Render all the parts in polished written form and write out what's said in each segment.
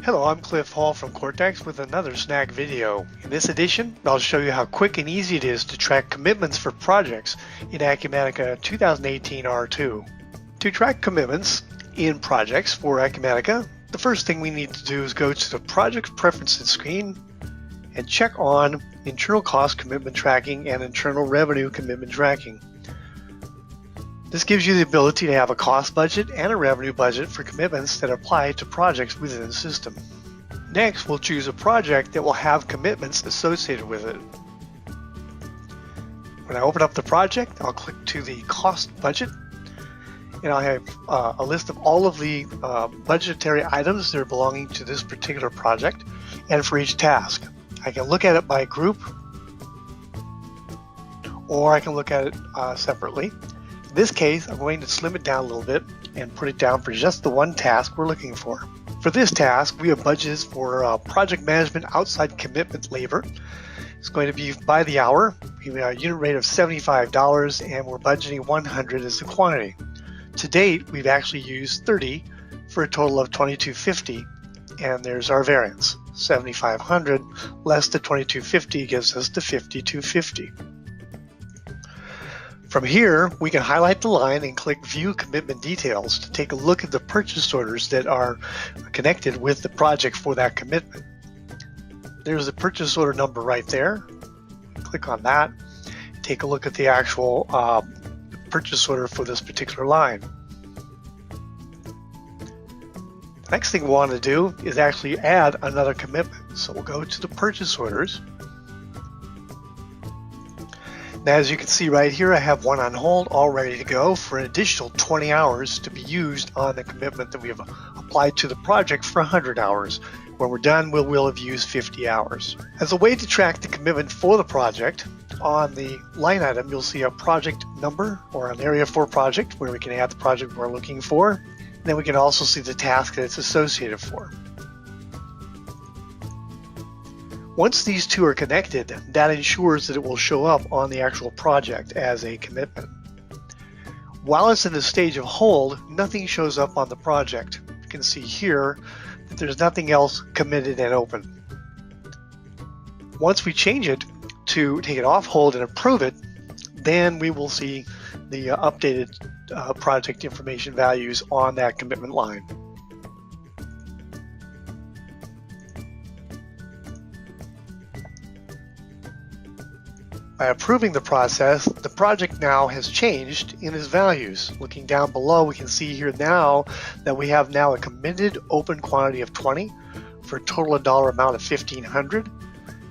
Hello, I'm Cliff Hall from Cortekx with another snack video. In this edition, I'll show you how quick and easy it is to track commitments for projects in Acumatica 2018 R2. To track commitments in projects for Acumatica, the first thing we need to do is go to the Project Preferences screen and check on Internal Cost Commitment Tracking and Internal Revenue Commitment Tracking. This gives you the ability to have a cost budget and a revenue budget for commitments that apply to projects within the system. Next, we'll choose a project that will have commitments associated with it. When I open up the project, I'll click to the cost budget, and I have a list of all of the budgetary items that are belonging to this particular project and for each task. I can look at it by group, or I can look at it separately. In this case, I'm going to slim it down a little bit and put it down for just the one task we're looking for. For this task, we have budgets for project management outside commitment labor. It's going to be by the hour. We have a unit rate of $75 and we're budgeting 100 as the quantity. To date, we've actually used 30 for a total of $22.50, and there's our variance. 7,500 less the $22.50 gives us the $52.50. From here, we can highlight the line and click View Commitment Details to take a look at the purchase orders that are connected with the project for that commitment. There's the purchase order number right there. Click on that. Take a look at the actual purchase order for this particular line. The next thing we want to do is actually add another commitment. So we'll go to the purchase orders. Now, as you can see right here, I have one on hold all ready to go for an additional 20 hours to be used on the commitment that we have applied to the project for 100 hours. When we're done, we'll have used 50 hours. As a way to track the commitment for the project, on the line item, you'll see a project number or an area for project where we can add the project we're looking for. And then we can also see the task that it's associated for. Once these two are connected, that ensures that it will show up on the actual project as a commitment. While it's in the stage of hold, nothing shows up on the project. You can see here that there's nothing else committed and open. Once we change it to take it off hold and approve it, then we will see the updated project information values on that commitment line. By approving the process, the project now has changed in its values. Looking down below, we can see here now that we have now a committed open quantity of 20 for a total dollar amount of $1,500.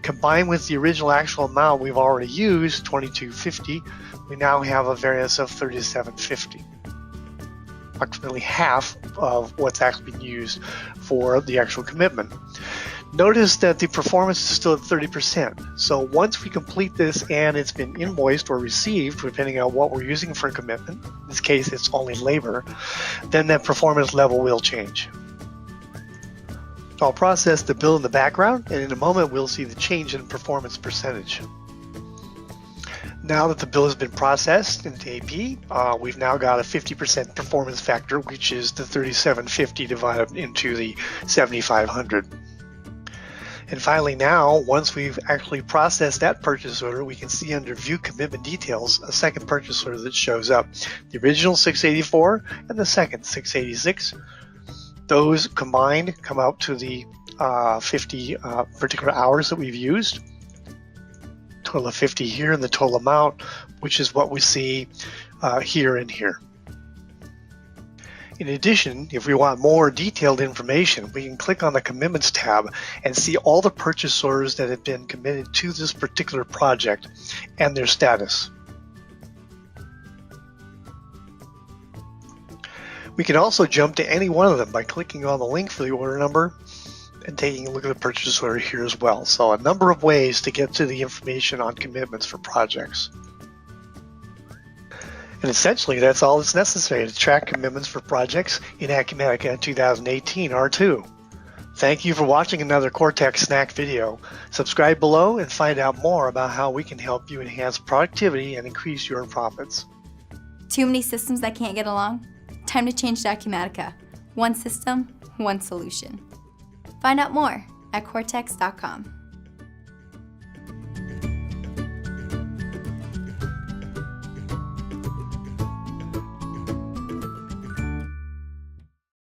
Combined with the original actual amount we've already used, $22.50, we now have a variance of $37.50. Approximately half of what's actually been used for the actual commitment. Notice that the performance is still at 30%. So once we complete this and it's been invoiced or received, depending on what we're using for a commitment, in this case it's only labor, then that performance level will change. I'll process the bill in the background, and in a moment we'll see the change in performance percentage. Now that the bill has been processed into AP, we've now got a 50% performance factor, which is the $37.50 divided into the $7,500. And finally now, once we've actually processed that purchase order, we can see under View Commitment Details a second purchase order that shows up. The original $684 and the second $686. Those combined come out to the 50 particular hours that we've used. Total of 50 here and the total amount, which is what we see here and here. In addition, if we want more detailed information, we can click on the Commitments tab and see all the purchase orders that have been committed to this particular project and their status. We can also jump to any one of them by clicking on the link for the order number and taking a look at the purchase order here as well. So a number of ways to get to the information on commitments for projects. And essentially, that's all that's necessary to track commitments for projects in Acumatica 2018 R2. Thank you for watching another Cortekx snack video. Subscribe below and find out more about how we can help you enhance productivity and increase your profits. Too many systems that can't get along? Time to change to Acumatica. One system, one solution. Find out more at cortekx.com.